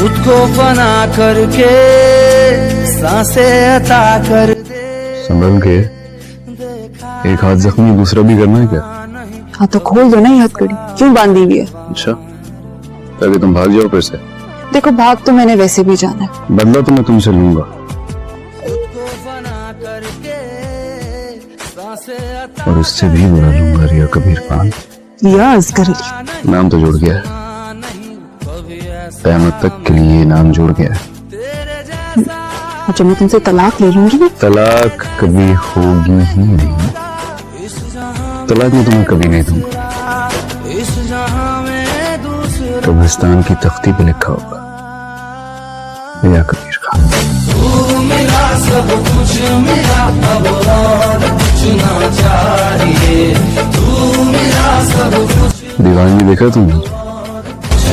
खुद को फना करके सांसें अता कर दे। संभल के, एक हाथ जख्मी दूसरा भी करना है क्या? हाँ तो खोल दो ना ये हथकड़ी, क्यों बांधी हुई है? अच्छा, ताकि तुम भाग जाओ फिर से। देखो भाग तो मैंने वैसे भी जाना है। बदला तो मैं तुमसे लूंगा। और उससे भी बुरा लूंगा रिया कबीर खान। रिया असगर अली। नाम तो जुड़ गया है, क़यामत तक के लिए नाम जुड़ गया है। अच्छा मैं तुमसे तलाक ले लूंगी ना? तलाक कभी होगी ही नहीं। तलाक में तुम्हें कभी नहीं दूंगा। कब्रिस्तान की तख्ती पे लिखा होगा रिया कबीर खान। तू मिला सब कुछ मिला, अब और कुछ ना चाहिए। तू मिला सब कुछ। दीवानी देखा तुमने?